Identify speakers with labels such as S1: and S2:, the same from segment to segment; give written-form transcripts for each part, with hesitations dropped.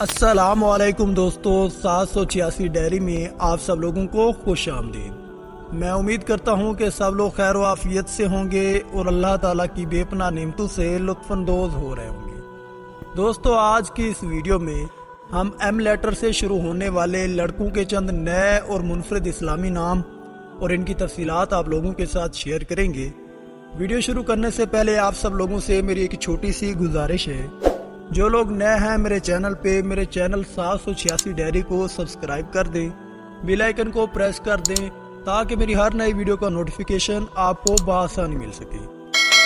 S1: السلام علیکم دوستو، 786 ڈائری میں آپ سب لوگوں کو خوش آمدید۔ میں امید کرتا ہوں کہ سب لوگ خیر و عافیت سے ہوں گے اور اللہ تعالیٰ کی بے پناہ نعمتوں سے لطف اندوز ہو رہے ہوں گے۔ دوستو، آج کی اس ویڈیو میں ہم ایم لیٹر سے شروع ہونے والے لڑکوں کے چند نئے اور منفرد اسلامی نام اور ان کی تفصیلات آپ لوگوں کے ساتھ شیئر کریں گے۔ ویڈیو شروع کرنے سے پہلے آپ سب لوگوں سے میری ایک چھوٹی سی گزارش ہے، جو لوگ نئے ہیں میرے چینل 786 ڈائری کو سبسکرائب کر دیں، بیل آئیکن کو پریس کر دیں تاکہ میری ہر نئی ویڈیو کا نوٹیفیکیشن آپ کو بآسانی مل سکے۔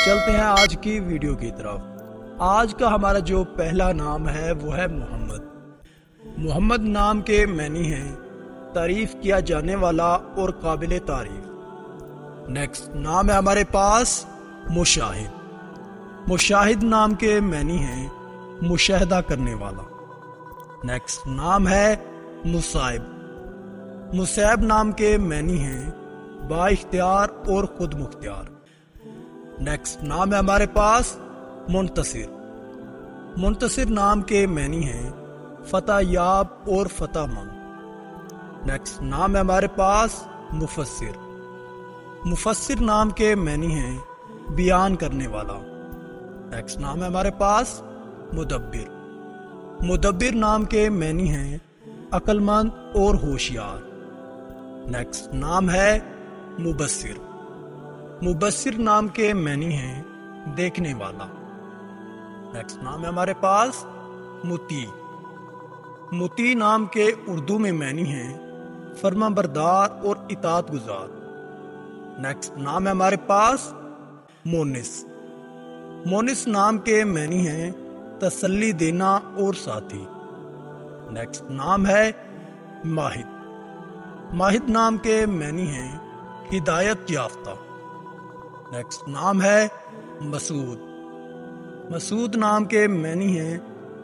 S1: چلتے ہیں آج کی ویڈیو کی طرف۔ آج کا ہمارا جو پہلا نام ہے وہ ہے محمد۔ محمد نام کے معنی ہیں تعریف کیا جانے والا اور قابل تعریف۔ نیکسٹ نام ہے ہمارے پاس مشاہد۔ مشاہد نام کے معنی ہیں مشاہدہ کرنے والا۔ نیکسٹ نام ہے مصائب۔ مصائب نام کے معنی ہیں با اختیار اور خود مختار۔ نیکسٹ نام ہے ہمارے پاس منتصر۔ منتصر نام کے معنی ہیں فتح یاب اور فتح مند۔ نیکسٹ نام ہے ہمارے پاس مفسر۔ مفسر نام کے معنی ہیں بیان کرنے والا۔ نیکسٹ نام ہے ہمارے پاس مدبر۔ مدبر نام کے معنی ہیں عقل مند اور ہوشیار۔ نیکسٹ نام ہے مبصر۔ مبصر نام کے معنی ہیں دیکھنے والا۔ نیکسٹ نام ہے ہمارے پاس مطیع۔ مطیع نام کے اردو میں معنی ہیں فرما بردار اور اطاعت گزار۔ نیکسٹ نام ہے ہمارے پاس مونس۔ مونس نام کے معنی ہیں تسلی دینا اور ساتھی۔ نیکسٹ نام ہے ماہد۔ ماہد نام کے معنی ہیں ہدایت یافتہ۔ نیکسٹ نام ہے مسعود۔ مسعود نام کے معنی ہیں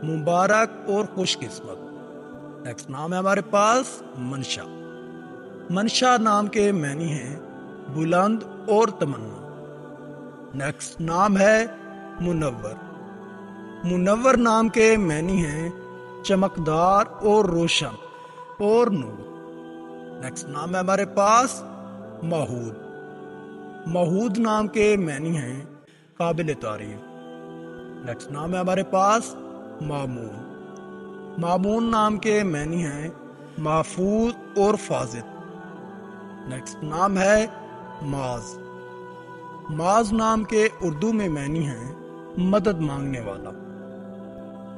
S1: مبارک اور خوش قسمت۔ نیکسٹ نام ہے ہمارے پاس منشا۔ منشا نام کے معنی ہیں بلند اور تمنا۔ نیکسٹ نام ہے منور۔ منور نام کے معنی ہیں چمکدار اور روشن اور نور۔ نیکسٹ نام ہے ہمارے پاس ماحود۔ ماحود نام کے معنی ہیں قابل تعریف۔ نیکسٹ نام ہے ہمارے پاس مامون۔ مامون نام کے معنی ہیں محفوظ اور فاضل۔ نیکسٹ نام ہے معاذ۔ معاذ نام کے اردو میں معنی ہیں مدد مانگنے والا۔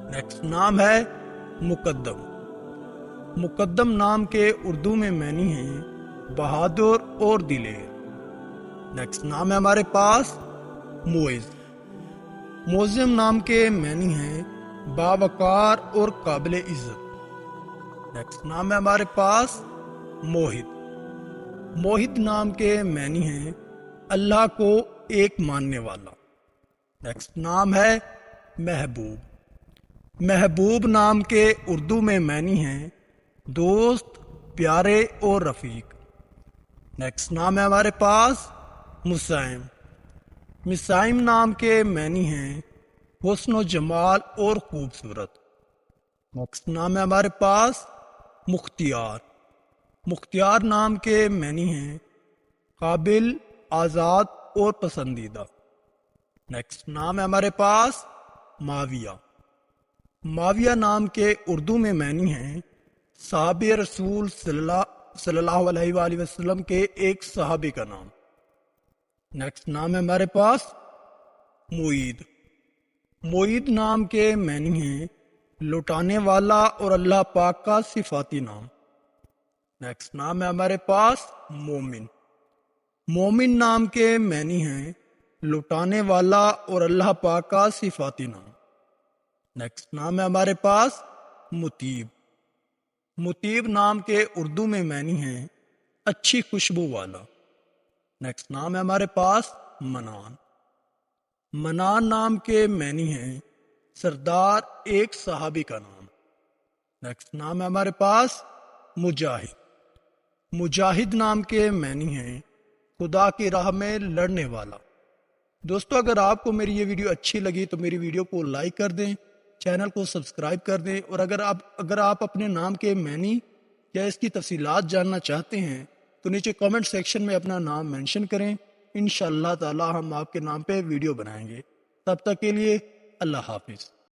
S1: نیکسٹ نام ہے مقدم۔ مقدم نام کے اردو میں معنی ہیں بہادر اور دلیر۔ نیکسٹ نام ہے ہمارے پاس معز۔ معظم نام کے معنی ہیں باوقار اور قابل عزت۔ نیکسٹ نام ہے ہمارے پاس موحد۔ موحد نام کے معنی ہیں اللہ کو ایک ماننے والا۔ نیکسٹ نام ہے محبوب۔ محبوب نام کے اردو میں معنی ہیں دوست، پیارے اور رفیق۔ نیکسٹ نام ہے ہمارے پاس مسائم۔ مسائم نام کے معنی ہیں حسن و جمال اور خوبصورت۔ نیکسٹ نام ہے ہمارے پاس مختیار۔ مختیار نام کے معنی ہیں قابل، آزاد اور پسندیدہ۔ نیکسٹ نام ہے ہمارے پاس معاویہ۔ معاویہ نام کے اردو میں معنی ہیں صحابی رسول صلی اللہ علیہ وآلہ وسلم کے ایک صحابی کا نام۔ نیکسٹ نام ہے ہمارے پاس معید۔ معید نام کے معنی ہیں لوٹانے والا اور اللہ پاک کا صفاتی نام۔ نیکسٹ نام ہے ہمارے پاس مومن۔ مومن نام کے معنی ہیں لوٹانے والا اور اللہ پاک کا صفاتی نام۔ نیکسٹ نام ہے ہمارے پاس مطیب۔ مطیب نام کے اردو میں معنی ہیں اچھی خوشبو والا۔ نیکسٹ نام ہے ہمارے پاس منان۔ منان نام کے معنی ہیں سردار، ایک صحابی کا نام۔ نیکسٹ نام ہے ہمارے پاس مجاہد۔ مجاہد نام کے معنی ہیں خدا کی راہ میں لڑنے والا۔ دوستو، اگر آپ کو میری یہ ویڈیو اچھی لگی تو میری ویڈیو کو لائک کر دیں، چینل کو سبسکرائب کر دیں، اور اگر آپ اپنے نام کے معنی یا اس کی تفصیلات جاننا چاہتے ہیں تو نیچے کامنٹ سیکشن میں اپنا نام مینشن کریں، انشاءاللہ تعالی ہم آپ کے نام پہ ویڈیو بنائیں گے۔ تب تک کے لیے اللہ حافظ۔